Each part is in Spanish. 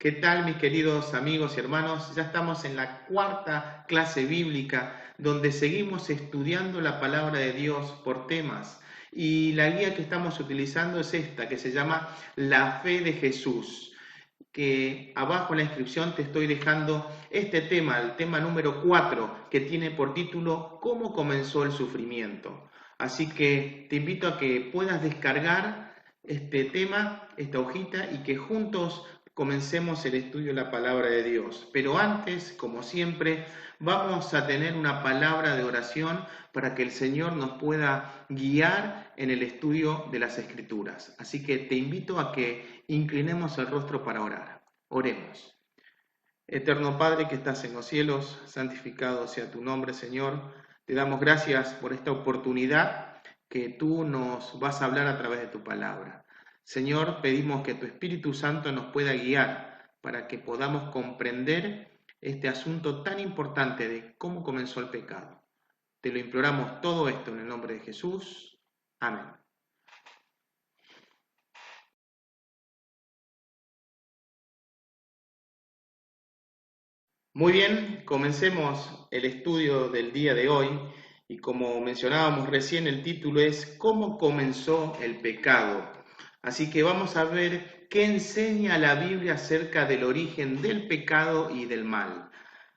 ¿Qué tal, mis queridos amigos y hermanos? Ya estamos en la cuarta clase bíblica donde seguimos estudiando la palabra de Dios por temas. Y la guía que estamos utilizando es esta, que se llama La fe de Jesús, que abajo en la inscripción te estoy dejando este tema, el tema número 4, que tiene por título ¿Cómo comenzó el sufrimiento? Así que te invito a que puedas descargar este tema, esta hojita, y que juntos comencemos el estudio de la palabra de Dios. Pero antes, como siempre, vamos a tener una palabra de oración para que el Señor nos pueda guiar en el estudio de las Escrituras. Así que te invito a que inclinemos el rostro para orar. Oremos. Eterno Padre que estás en los cielos, santificado sea tu nombre, Señor. Te damos gracias por esta oportunidad que tú nos vas a hablar a través de tu palabra. Señor, pedimos que tu Espíritu Santo nos pueda guiar para que podamos comprender este asunto tan importante de cómo comenzó el pecado. Te lo imploramos todo esto en el nombre de Jesús. Amén. Muy bien, comencemos el estudio del día de hoy y como mencionábamos recién, el título es ¿Cómo comenzó el pecado? Así que vamos a ver qué enseña la Biblia acerca del origen del pecado y del mal.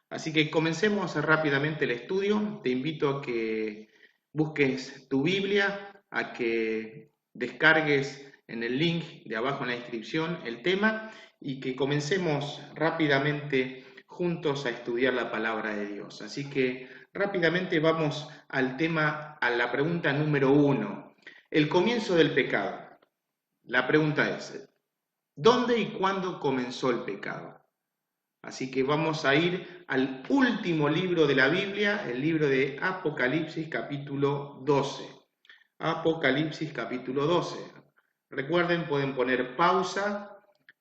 Así que comencemos rápidamente el estudio. Te invito a que busques tu Biblia, a que descargues en el link de abajo en la descripción el tema y que comencemos rápidamente juntos a estudiar la palabra de Dios. Así que rápidamente vamos al tema, a la pregunta número 1. El comienzo del pecado. La pregunta es, ¿dónde y cuándo comenzó el pecado? Así que vamos a ir al último libro de la Biblia, el libro de Apocalipsis capítulo 12. Apocalipsis capítulo 12. Recuerden, pueden poner pausa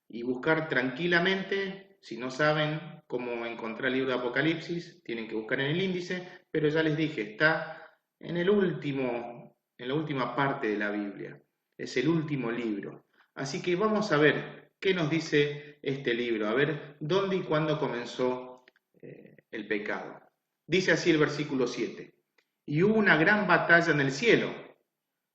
y buscar tranquilamente. Si no saben cómo encontrar el libro de Apocalipsis, tienen que buscar en el índice, pero ya les dije, está en la última parte de la Biblia. Es el último libro. Así que vamos a ver qué nos dice este libro, a ver dónde y cuándo comenzó el pecado. Dice así el versículo 7. Y hubo una gran batalla en el cielo.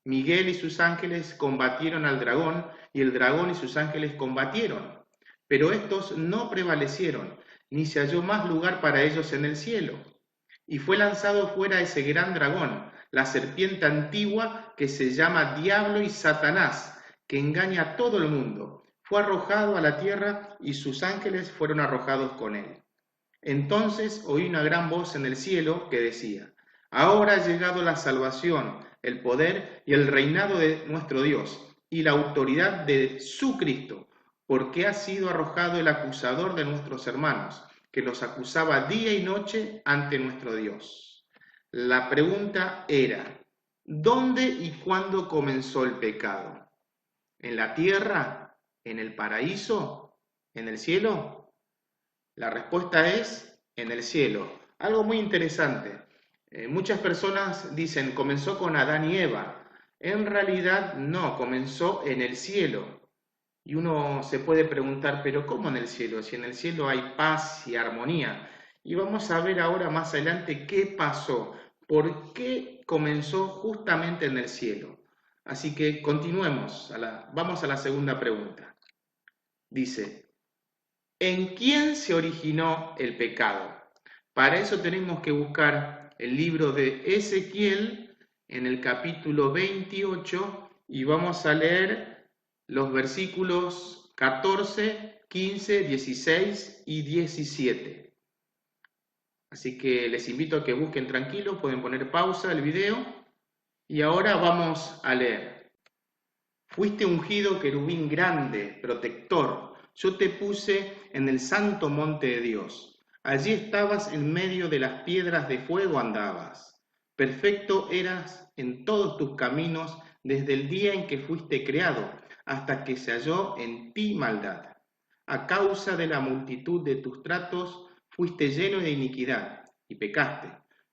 Miguel y sus ángeles combatieron al dragón, y el dragón y sus ángeles combatieron. Pero estos no prevalecieron, ni se halló más lugar para ellos en el cielo. Y fue lanzado fuera ese gran dragón, la serpiente antigua que se llama Diablo y Satanás, que engaña a todo el mundo. Fue arrojado a la tierra y sus ángeles fueron arrojados con él. Entonces oí una gran voz en el cielo que decía: Ahora ha llegado la salvación, el poder y el reinado de nuestro Dios y la autoridad de su Cristo, porque ha sido arrojado el acusador de nuestros hermanos, que los acusaba día y noche ante nuestro Dios. La pregunta era, ¿dónde y cuándo comenzó el pecado? ¿En la tierra? ¿En el paraíso? ¿En el cielo? La respuesta es en el cielo. Algo muy interesante. Muchas personas dicen, comenzó con Adán y Eva. En realidad no, comenzó en el cielo. Y uno se puede preguntar, pero ¿cómo en el cielo? Si en el cielo hay paz y armonía. Y vamos a ver ahora más adelante qué pasó, por qué comenzó justamente en el cielo. Así que continuemos, vamos a la segunda pregunta. Dice, ¿en quién se originó el pecado? Para eso tenemos que buscar el libro de Ezequiel en el capítulo 28 y vamos a leer los versículos 14, 15, 16 y 17. Así que les invito a que busquen tranquilos, pueden poner pausa al video y ahora vamos a leer. Fuiste ungido querubín grande, protector. Yo te puse en el santo monte de Dios. Allí estabas en medio de las piedras de fuego andabas. Perfecto eras en todos tus caminos desde el día en que fuiste creado, hasta que se halló en ti maldad. A causa de la multitud de tus tratos, fuiste lleno de iniquidad y pecaste.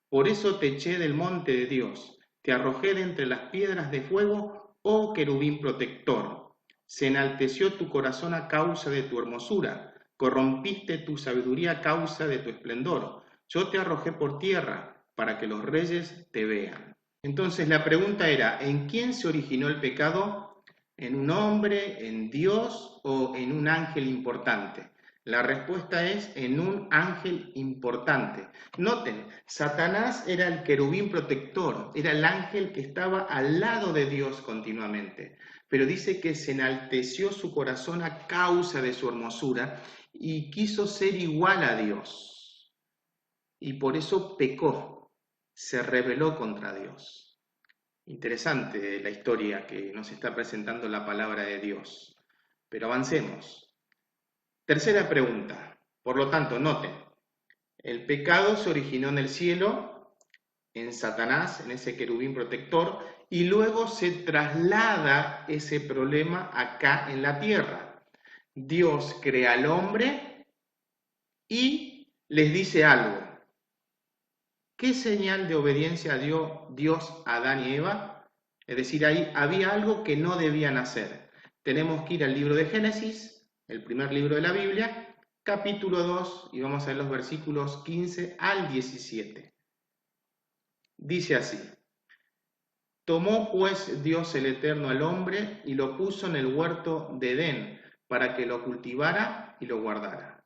Por eso te eché del monte de Dios, te arrojé de entre las piedras de fuego, oh querubín protector. Se enalteció tu corazón a causa de tu hermosura, corrompiste tu sabiduría a causa de tu esplendor. Yo te arrojé por tierra para que los reyes te vean. Entonces la pregunta era, ¿en quién se originó el pecado? ¿En un hombre, en Dios o en un ángel importante? La respuesta es en un ángel importante. Noten, Satanás era el querubín protector, era el ángel que estaba al lado de Dios continuamente. Pero dice que se enalteció su corazón a causa de su hermosura y quiso ser igual a Dios. Y por eso pecó, se rebeló contra Dios. Interesante la historia que nos está presentando la palabra de Dios. Pero avancemos. Tercera pregunta. Por lo tanto, noten, el pecado se originó en el cielo, en Satanás, en ese querubín protector, y luego se traslada ese problema acá en la tierra. Dios crea al hombre y les dice algo. ¿Qué señal de obediencia dio Dios a Adán y Eva? Es decir, ahí había algo que no debían hacer. Tenemos que ir al libro de Génesis, el primer libro de la Biblia, capítulo 2, y vamos a ver los versículos 15 al 17. Dice así: Tomó pues Dios el Eterno al hombre y lo puso en el huerto de Edén para que lo cultivara y lo guardara.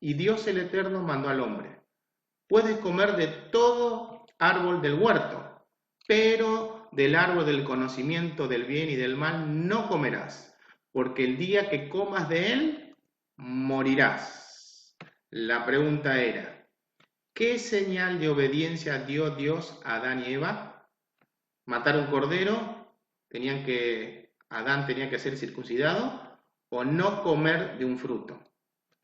Y Dios el Eterno mandó al hombre: Puedes comer de todo árbol del huerto, pero del árbol del conocimiento del bien y del mal no comerás, porque el día que comas de él, morirás. La pregunta era, ¿qué señal de obediencia dio Dios a Adán y Eva? ¿Matar un cordero? ¿Adán tenía que ser circuncidado? ¿O no comer de un fruto?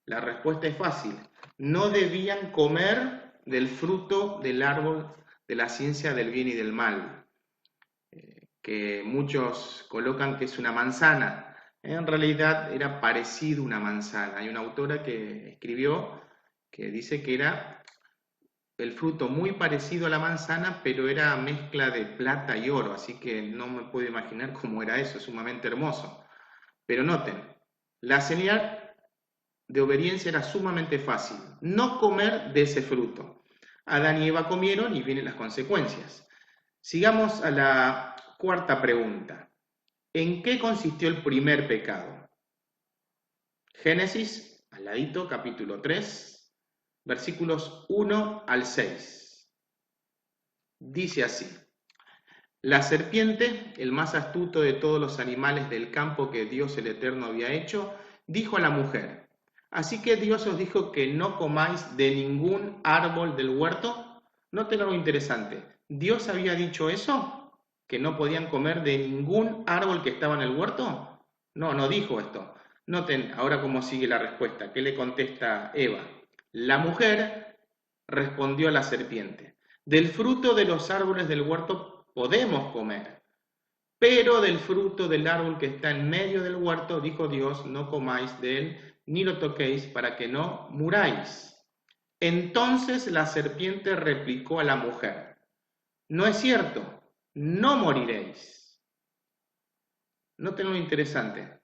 La respuesta es fácil. No debían comer del fruto del árbol de la ciencia del bien y del mal, que muchos colocan que es una manzana. En realidad era parecido a una manzana. Hay una autora que escribió que dice que era el fruto muy parecido a la manzana, pero era mezcla de plata y oro, así que no me puedo imaginar cómo era eso, es sumamente hermoso. Pero noten, la señal de obediencia era sumamente fácil, no comer de ese fruto. Adán y Eva comieron y vienen las consecuencias. Sigamos a la cuarta pregunta. ¿En qué consistió el primer pecado? Génesis, al ladito, capítulo 3, versículos 1 al 6. Dice así: La serpiente, el más astuto de todos los animales del campo que Dios el Eterno había hecho, dijo a la mujer: Así que Dios os dijo que no comáis de ningún árbol del huerto. Noten algo interesante. ¿Dios había dicho eso? ¿Que no podían comer de ningún árbol que estaba en el huerto? No, no dijo esto. Noten ahora cómo sigue la respuesta. ¿Qué le contesta Eva? La mujer respondió a la serpiente: Del fruto de los árboles del huerto podemos comer, pero del fruto del árbol que está en medio del huerto, dijo Dios, no comáis de él, ni lo toquéis, para que no muráis. Entonces la serpiente replicó a la mujer: No es cierto, no moriréis. Noten lo interesante.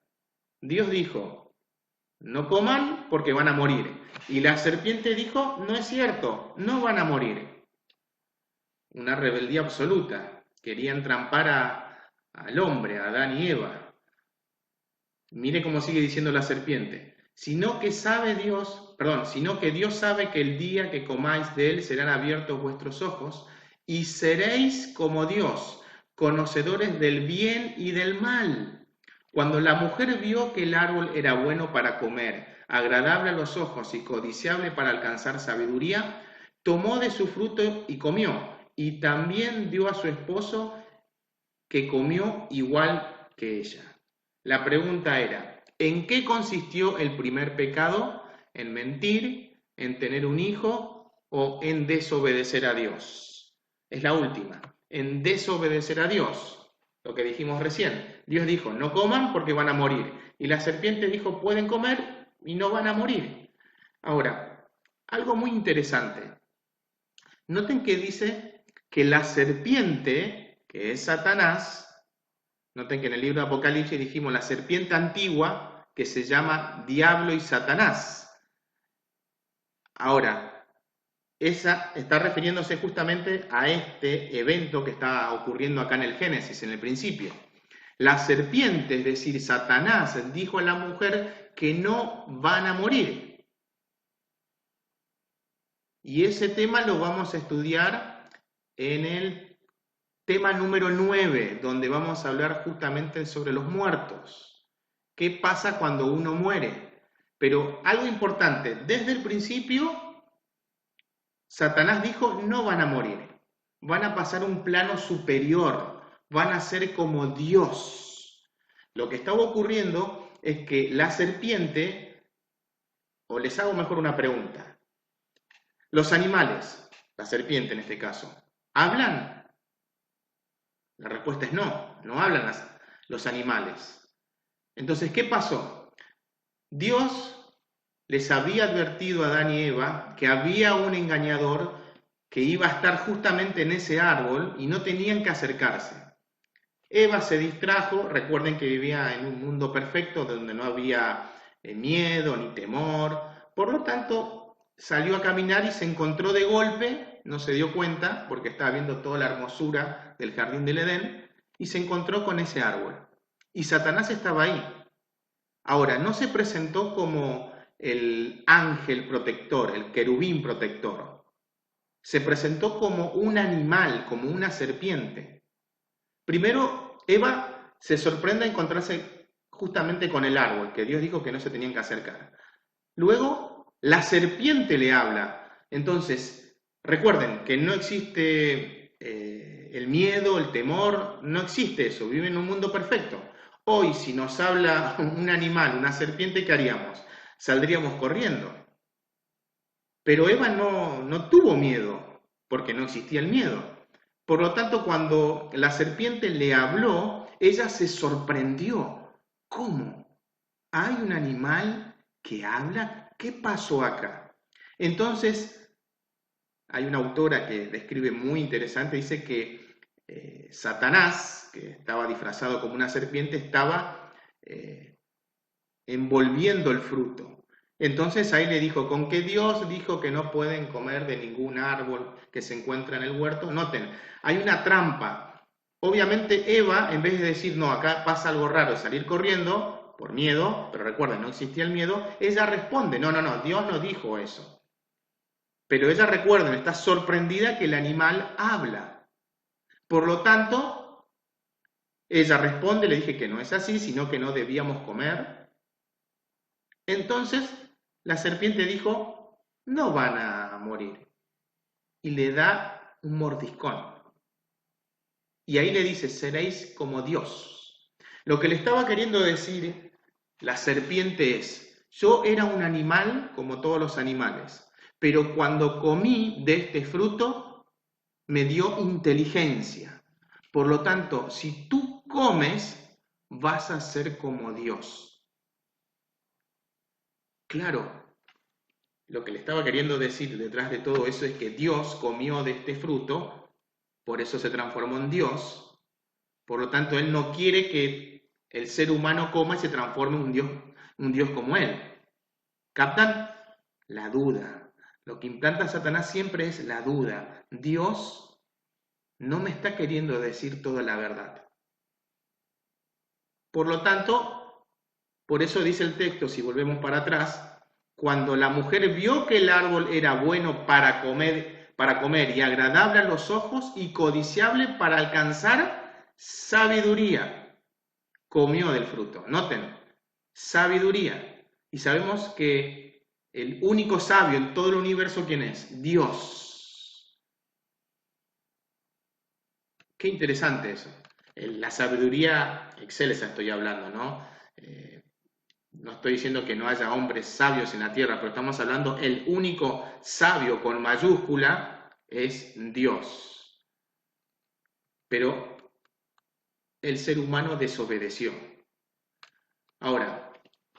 Dios dijo, no coman porque van a morir. Y la serpiente dijo, no es cierto, no van a morir. Una rebeldía absoluta. Querían trampar al hombre, a Adán y Eva. Mire cómo sigue diciendo la serpiente. Sino que Dios sabe que el día que comáis de él serán abiertos vuestros ojos y seréis como Dios, conocedores del bien y del mal. Cuando la mujer vio que el árbol era bueno para comer, agradable a los ojos y codiciable para alcanzar sabiduría, tomó de su fruto y comió, y también dio a su esposo, que comió igual que ella. La pregunta era, ¿en qué consistió el primer pecado? ¿En mentir, en tener un hijo o en desobedecer a Dios? Es la última, en desobedecer a Dios. Lo que dijimos recién. Dios dijo, no coman porque van a morir. Y la serpiente dijo, pueden comer y no van a morir. Ahora, algo muy interesante. Noten que dice que la serpiente, que es Satanás, noten que en el libro de Apocalipsis dijimos la serpiente antigua, que se llama Diablo y Satanás. Ahora, esa está refiriéndose justamente a este evento que está ocurriendo acá en el Génesis, en el principio. La serpiente, es decir, Satanás, dijo a la mujer que no van a morir. Y ese tema lo vamos a estudiar en el tema número 9, donde vamos a hablar justamente sobre los muertos. ¿Qué pasa cuando uno muere? Pero algo importante, desde el principio, Satanás dijo, no van a morir, van a pasar a un plano superior, van a ser como Dios. Lo que estaba ocurriendo es que la serpiente, o les hago mejor una pregunta, los animales, la serpiente en este caso, ¿hablan? La respuesta es no, no hablan los animales. Entonces, ¿qué pasó? Dios les había advertido a Adán y Eva que había un engañador que iba a estar justamente en ese árbol y no tenían que acercarse. Eva se distrajo, recuerden que vivía en un mundo perfecto donde no había miedo ni temor, por lo tanto salió a caminar y se encontró de golpe, no se dio cuenta porque estaba viendo toda la hermosura del jardín del Edén, y se encontró con ese árbol. Y Satanás estaba ahí. Ahora, no se presentó como el ángel protector, el querubín protector. Se presentó como un animal, como una serpiente. Primero, Eva se sorprende a encontrarse justamente con el árbol, que Dios dijo que no se tenían que acercar. Luego, la serpiente le habla. Entonces, recuerden que no existe el miedo, el temor, no existe eso, vive en un mundo perfecto. Hoy, si nos habla un animal, una serpiente, ¿qué haríamos? Saldríamos corriendo. Pero Eva no tuvo miedo, porque no existía el miedo. Por lo tanto, cuando la serpiente le habló, ella se sorprendió. ¿Cómo? ¿Hay un animal que habla? ¿Qué pasó acá? Entonces, hay una autora que describe muy interesante, dice que Satanás, que estaba disfrazado como una serpiente, estaba envolviendo el fruto. Entonces ahí le dijo, con que Dios dijo que no pueden comer de ningún árbol que se encuentra en el huerto. Noten, hay una trampa. Obviamente Eva, en vez de decir, no, acá pasa algo raro, salir corriendo por miedo, pero recuerden, no existía el miedo, ella responde, no, Dios no dijo eso. Pero ella, recuerden, está sorprendida que el animal habla. Por lo tanto, ella responde, le dije que no es así, sino que no debíamos comer. Entonces, la serpiente dijo, no van a morir. Y le da un mordiscón. Y ahí le dice, seréis como Dios. Lo que le estaba queriendo decir la serpiente es, yo era un animal como todos los animales, pero cuando comí de este fruto, me dio inteligencia. Por lo tanto, si tú comes, vas a ser como Dios. Claro, lo que le estaba queriendo decir detrás de todo eso es que Dios comió de este fruto, por eso se transformó en Dios. Por lo tanto, Él no quiere que el ser humano coma y se transforme en un Dios como Él. ¿Captan? La duda. Lo que implanta Satanás siempre es la duda. Dios no me está queriendo decir toda la verdad. Por lo tanto, por eso dice el texto, si volvemos para atrás, cuando la mujer vio que el árbol era bueno para comer y agradable a los ojos y codiciable para alcanzar sabiduría, comió del fruto. Noten, sabiduría. Y sabemos que el único sabio en todo el universo, ¿quién es? Dios. Qué interesante eso. La sabiduría excelsa estoy hablando, ¿no? No estoy diciendo que no haya hombres sabios en la tierra, pero estamos hablando, el único sabio con mayúscula es Dios. Pero el ser humano desobedeció. Ahora,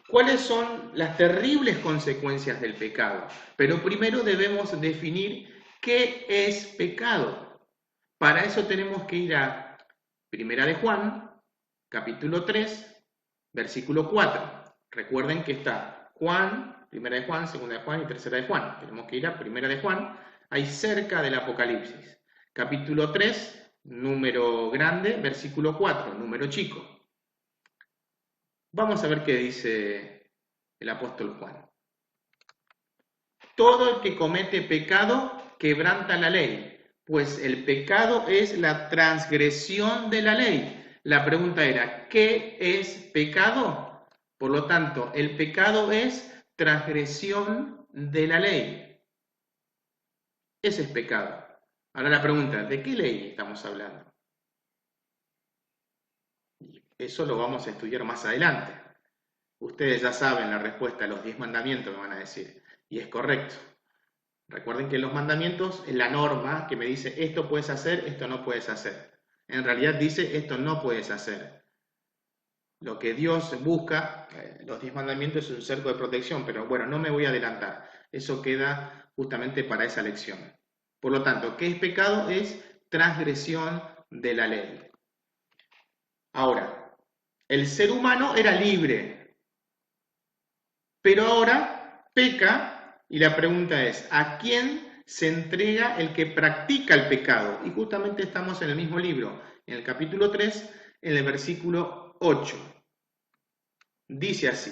¿cuáles son las terribles consecuencias del pecado? Pero primero debemos definir qué es pecado. Para eso tenemos que ir a Primera de Juan, capítulo 3, versículo 4. Recuerden que está Juan, Primera de Juan, segunda de Juan y tercera de Juan. Tenemos que ir a primera de Juan, ahí cerca del Apocalipsis. Capítulo 3, número grande, versículo 4, número chico. Vamos a ver qué dice el apóstol Juan. Todo el que comete pecado quebranta la ley, pues el pecado es la transgresión de la ley. La pregunta era, ¿qué es pecado? Por lo tanto, el pecado es transgresión de la ley. Ese es pecado. Ahora la pregunta, ¿de qué ley estamos hablando? Eso lo vamos a estudiar más adelante. Ustedes ya saben la respuesta a los 10 mandamientos, me van a decir, y es correcto. Recuerden que los mandamientos es la norma que me dice esto puedes hacer, esto no puedes hacer. En realidad dice esto no puedes hacer. Lo que Dios busca, los 10 mandamientos es un cerco de protección, pero bueno, no me voy a adelantar. Eso queda justamente para esa lección. Por lo tanto, ¿qué es pecado? Es transgresión de la ley. Ahora, el ser humano era libre, pero ahora peca y la pregunta es, ¿a quién se entrega el que practica el pecado? Y justamente estamos en el mismo libro, en el capítulo 3, en el versículo 8. Dice así,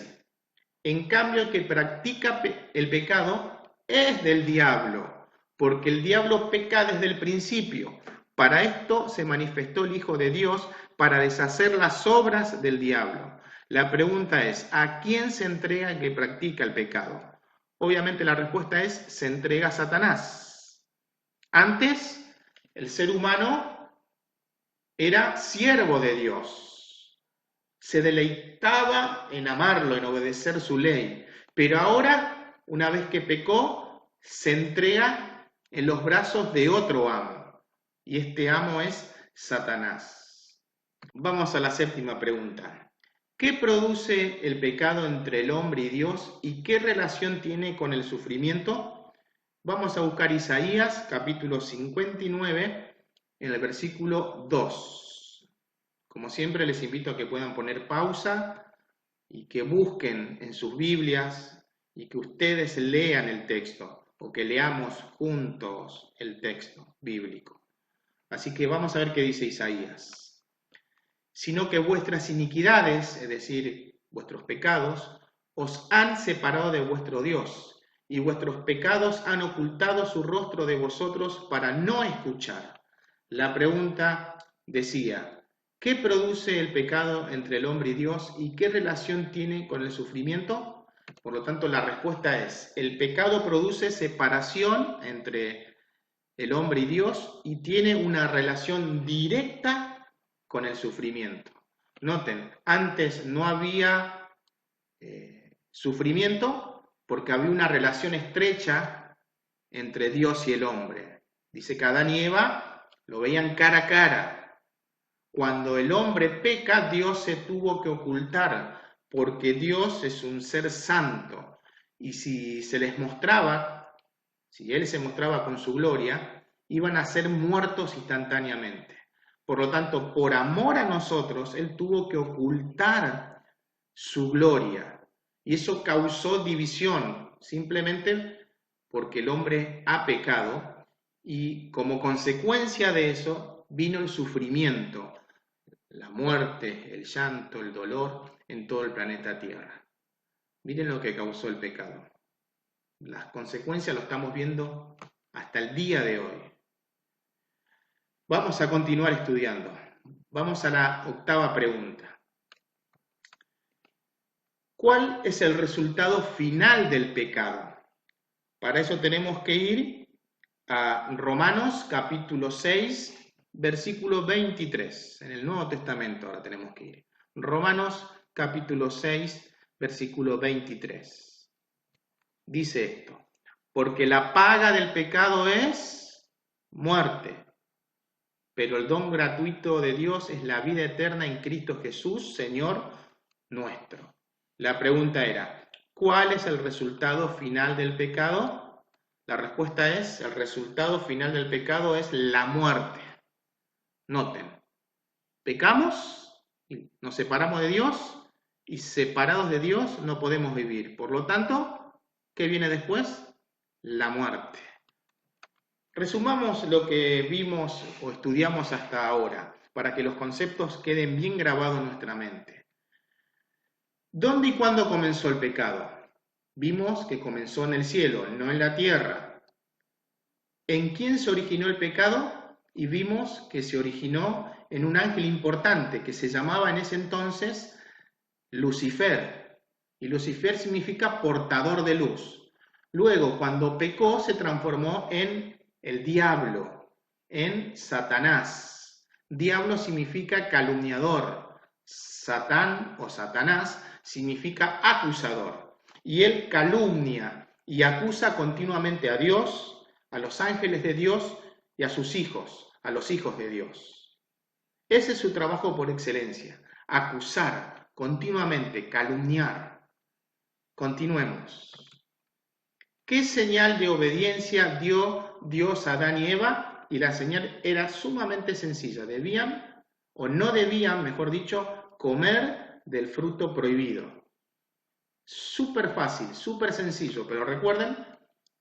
en cambio el que practica el pecado es del diablo, porque el diablo peca desde el principio. Para esto se manifestó el Hijo de Dios, para deshacer las obras del diablo. La pregunta es, ¿a quién se entrega el que practica el pecado? Obviamente la respuesta es, se entrega a Satanás. Antes, el ser humano era siervo de Dios. Se deleitaba en amarlo, en obedecer su ley. Pero ahora, una vez que pecó, se entrega en los brazos de otro amo. Y este amo es Satanás. Vamos a la séptima pregunta. ¿Qué produce el pecado entre el hombre y Dios y qué relación tiene con el sufrimiento? Vamos a buscar Isaías, capítulo 59, en el versículo 2. Como siempre, les invito a que puedan poner pausa y que busquen en sus Biblias y que ustedes lean el texto o que leamos juntos el texto bíblico. Así que vamos a ver qué dice Isaías. Sino que vuestras iniquidades, es decir, vuestros pecados, os han separado de vuestro Dios, y vuestros pecados han ocultado su rostro de vosotros para no escuchar. La pregunta decía, ¿qué produce el pecado entre el hombre y Dios y qué relación tiene con el sufrimiento? Por lo tanto, la respuesta es, el pecado produce separación entre el hombre y Dios y tiene una relación directa con el sufrimiento. Noten, antes no había sufrimiento porque había una relación estrecha entre Dios y el hombre. Dice que Adán y Eva lo veían cara a cara. Cuando el hombre peca, Dios se tuvo que ocultar porque Dios es un ser santo. Y si se les mostraba, si Él se mostraba con su gloria, iban a ser muertos instantáneamente. Por lo tanto, por amor a nosotros, Él tuvo que ocultar su gloria. Y eso causó división, simplemente porque el hombre ha pecado y como consecuencia de eso vino el sufrimiento, la muerte, el llanto, el dolor en todo el planeta Tierra. Miren lo que causó el pecado. Las consecuencias lo estamos viendo hasta el día de hoy. Vamos a continuar estudiando. Vamos a la octava pregunta. ¿Cuál es el resultado final del pecado? Para eso tenemos que ir a Romanos capítulo 6, versículo 23. En el Nuevo Testamento ahora tenemos que ir. Romanos capítulo 6, versículo 23. Dice esto, porque la paga del pecado es muerte, pero el don gratuito de Dios es la vida eterna en Cristo Jesús, Señor nuestro. La pregunta era, ¿cuál es el resultado final del pecado? La respuesta es, el resultado final del pecado es la muerte. Noten, pecamos, nos separamos de Dios y separados de Dios no podemos vivir. Por lo tanto, ¿Qué viene después? La muerte. Resumamos lo que vimos o estudiamos hasta ahora, para que los conceptos queden bien grabados en nuestra mente. ¿Dónde y cuándo comenzó el pecado? Vimos que comenzó en el cielo, no en la tierra. ¿En quién se originó el pecado? Y vimos que se originó en un ángel importante que se llamaba en ese entonces Lucifer. Y Lucifer significa portador de luz. Luego, cuando pecó, se transformó en el diablo, en Satanás. Diablo significa calumniador. Satán o Satanás significa acusador. Y él calumnia y acusa continuamente a Dios, a los ángeles de Dios y a sus hijos, a los hijos de Dios. Ese es su trabajo por excelencia, acusar continuamente, calumniar. Continuemos. ¿Qué señal de obediencia dio Dios a Adán y Eva? Y la señal era sumamente sencilla. Debían, o no debían, mejor dicho, comer del fruto prohibido. Súper fácil, súper sencillo, pero recuerden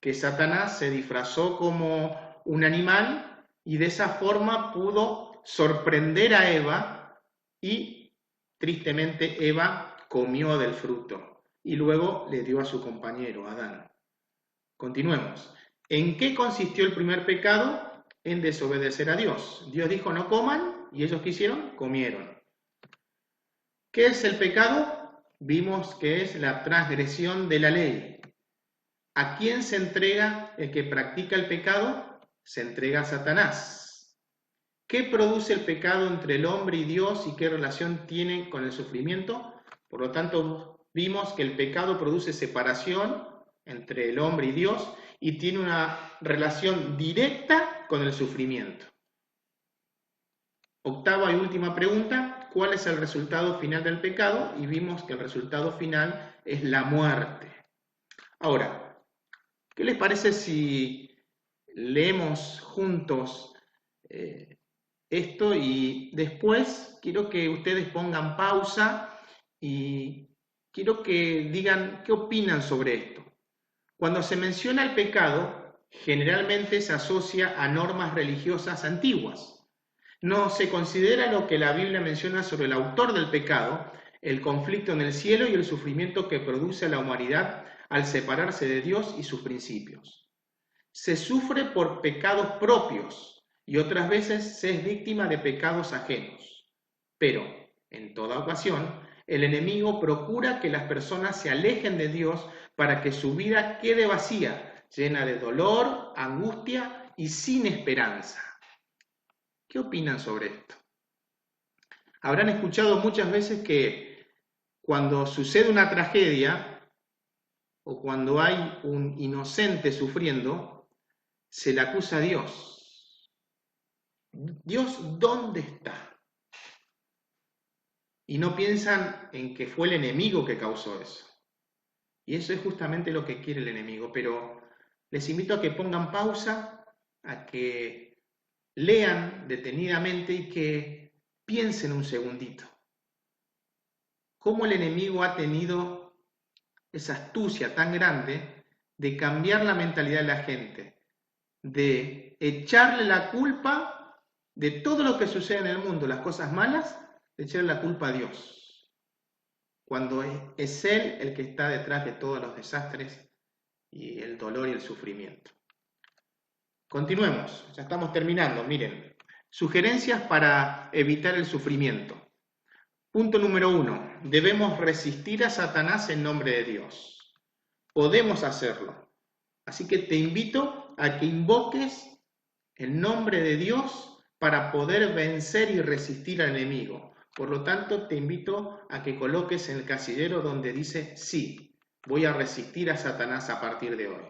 que Satanás se disfrazó como un animal y de esa forma pudo sorprender a Eva y tristemente Eva comió del fruto y luego le dio a su compañero, Adán. Continuemos. ¿En qué consistió el primer pecado? En desobedecer a Dios. Dios dijo no coman y ellos ¿qué hicieron? Comieron. ¿Qué es el pecado? Vimos que es la transgresión de la ley. ¿A quién se entrega el que practica el pecado? Se entrega a Satanás. ¿Qué produce el pecado entre el hombre y Dios y qué relación tiene con el sufrimiento? Por lo tanto, vimos que el pecado produce separación entre el hombre y Dios y tiene una relación directa con el sufrimiento. Octava y última pregunta, ¿cuál es el resultado final del pecado? Y vimos que el resultado final es la muerte. Ahora, ¿qué les parece si leemos juntos esto y después quiero que ustedes pongan pausa y quiero que digan qué opinan sobre esto? Cuando se menciona el pecado, generalmente se asocia a normas religiosas antiguas. No se considera lo que la Biblia menciona sobre el autor del pecado, el conflicto en el cielo y el sufrimiento que produce a la humanidad al separarse de Dios y sus principios. Se sufre por pecados propios y otras veces se es víctima de pecados ajenos. Pero, en toda ocasión, el enemigo procura que las personas se alejen de Dios para que su vida quede vacía, llena de dolor, angustia y sin esperanza. ¿Qué opinan sobre esto? Habrán escuchado muchas veces que cuando sucede una tragedia o cuando hay un inocente sufriendo, se le acusa a Dios. ¿Dios dónde está? Y no piensan en que fue el enemigo que causó eso. Y eso es justamente lo que quiere el enemigo. Pero les invito a que pongan pausa, a que lean detenidamente y que piensen un segundito. ¿Cómo el enemigo ha tenido esa astucia tan grande de cambiar la mentalidad de la gente, de echarle la culpa de todo lo que sucede en el mundo, las cosas malas, de echarle la culpa a Dios, cuando es Él el que está detrás de todos los desastres y el dolor y el sufrimiento? Continuemos, ya estamos terminando, miren. Sugerencias para evitar el sufrimiento. Punto número 1. Debemos resistir a Satanás en nombre de Dios. Podemos hacerlo. Así que te invito a que invoques el nombre de Dios para poder vencer y resistir al enemigo. Por lo tanto, te invito a que coloques en el casillero donde dice sí, voy a resistir a Satanás a partir de hoy.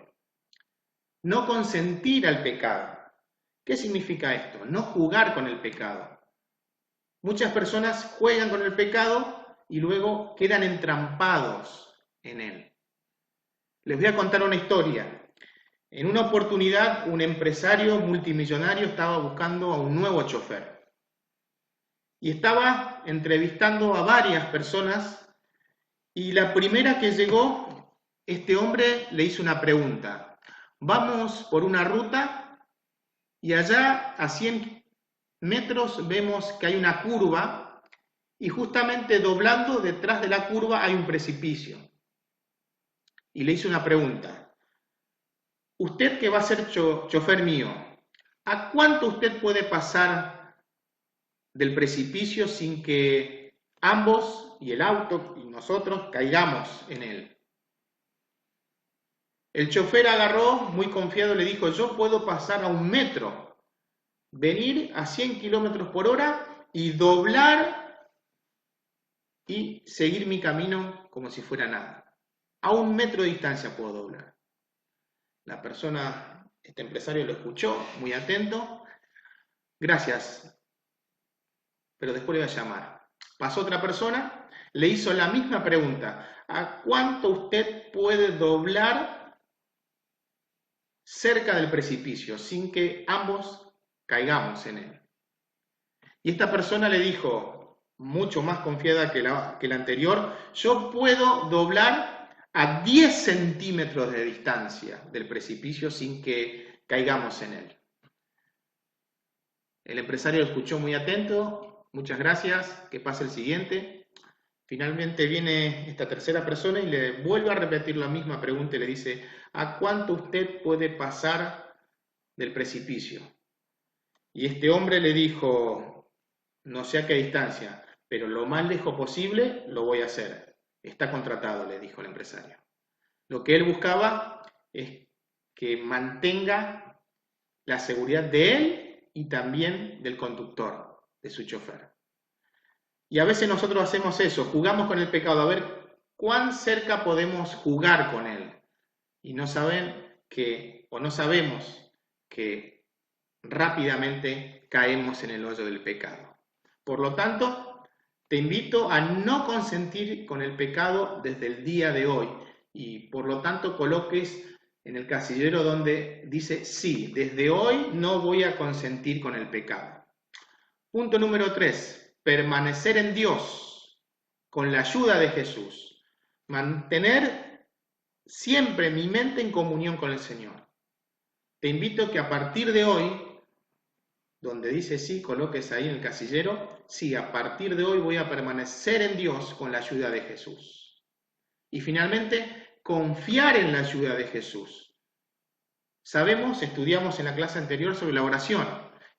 No consentir al pecado. ¿Qué significa esto? No jugar con el pecado. Muchas personas juegan con el pecado y luego quedan entrampados en él. Les voy a contar una historia. En una oportunidad, un empresario multimillonario estaba buscando a un nuevo chofer. Y estaba entrevistando a varias personas y la primera que llegó este hombre le hizo una pregunta. Vamos por una ruta y allá a 100 metros vemos que hay una curva y justamente doblando detrás de la curva hay un precipicio. Y le hizo una pregunta. Usted que va a ser chofer mío, ¿a cuánto usted puede pasar del precipicio sin que ambos, y el auto y nosotros, caigamos en él? El chofer agarró, muy confiado, le dijo, yo puedo pasar a 1 metro, venir a 100 kilómetros por hora y doblar y seguir mi camino como si fuera nada. A 1 metro de distancia puedo doblar. La persona, este empresario lo escuchó, muy atento. Gracias, pero después le voy a llamar. Pasó otra persona, le hizo la misma pregunta. ¿A cuánto usted puede doblar cerca del precipicio sin que ambos caigamos en él? Y esta persona le dijo, mucho más confiada que la anterior, yo puedo doblar a 10 centímetros de distancia del precipicio sin que caigamos en él. El empresario lo escuchó muy atento, muchas gracias, que pase el siguiente. Finalmente viene esta tercera persona y le vuelve a repetir la misma pregunta y le dice, ¿a cuánto usted puede pasar del precipicio? Y este hombre le dijo, no sé a qué distancia, pero lo más lejos posible lo voy a hacer. Está contratado, le dijo el empresario. Lo que él buscaba es que mantenga la seguridad de él y también del conductor, de su chofer. Y a veces nosotros hacemos eso, jugamos con el pecado, a ver cuán cerca podemos jugar con él. Y no sabemos que rápidamente caemos en el hoyo del pecado. Por lo tanto, te invito a no consentir con el pecado desde el día de hoy y por lo tanto coloques en el casillero donde dice sí, desde hoy no voy a consentir con el pecado. Punto número 3, permanecer en Dios con la ayuda de Jesús. Mantener siempre mi mente en comunión con el Señor. Te invito a que a partir de hoy, donde dice sí, coloques ahí en el casillero, sí, a partir de hoy voy a permanecer en Dios con la ayuda de Jesús. Y finalmente, confiar en la ayuda de Jesús. Sabemos, estudiamos en la clase anterior sobre la oración,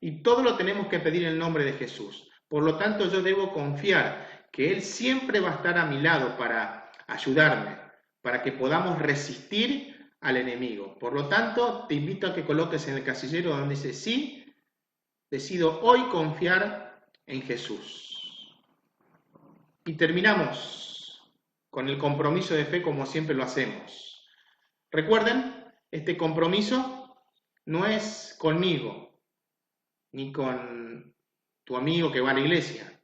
y todo lo tenemos que pedir en el nombre de Jesús. Por lo tanto, yo debo confiar que Él siempre va a estar a mi lado para ayudarme, para que podamos resistir al enemigo. Por lo tanto, te invito a que coloques en el casillero donde dice sí, decido hoy confiar en Jesús. Y terminamos con el compromiso de fe como siempre lo hacemos. Recuerden, este compromiso no es conmigo, ni con tu amigo que va a la iglesia.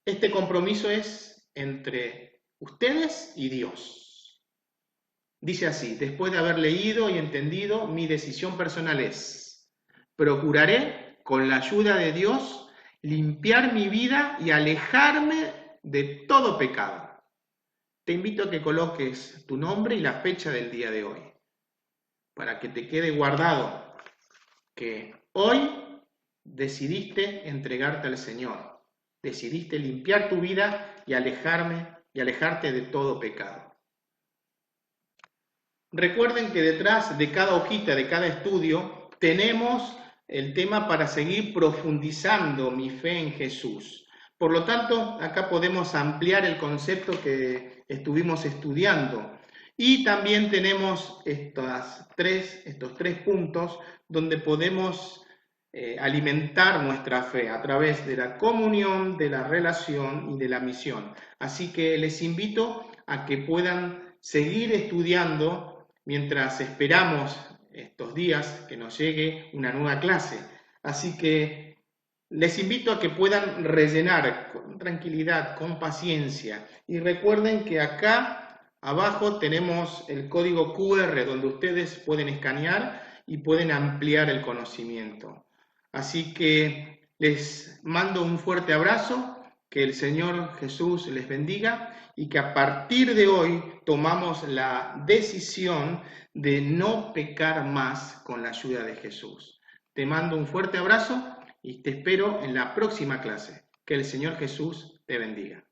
Este compromiso es entre ustedes y Dios. Dice así, después de haber leído y entendido, mi decisión personal es, procuraré, con la ayuda de Dios, limpiar mi vida y alejarme de todo pecado. Te invito a que coloques tu nombre y la fecha del día de hoy, para que te quede guardado que hoy decidiste entregarte al Señor, decidiste limpiar tu vida y alejarte de todo pecado. Recuerden que detrás de cada hojita, de cada estudio, tenemos el tema para seguir profundizando mi fe en Jesús. Por lo tanto, acá podemos ampliar el concepto que estuvimos estudiando. Y también tenemos estos tres puntos donde podemos alimentar nuestra fe a través de la comunión, de la relación y de la misión. Así que les invito a que puedan seguir estudiando mientras esperamos estos días que nos llegue una nueva clase. Así que les invito a que puedan rellenar con tranquilidad, con paciencia. Y recuerden que acá abajo tenemos el código QR donde ustedes pueden escanear y pueden ampliar el conocimiento. Así que les mando un fuerte abrazo, Que el Señor Jesús les bendiga y que a partir de hoy tomamos la decisión de no pecar más con la ayuda de Jesús. Te mando un fuerte abrazo y te espero en la próxima clase. Que el Señor Jesús te bendiga.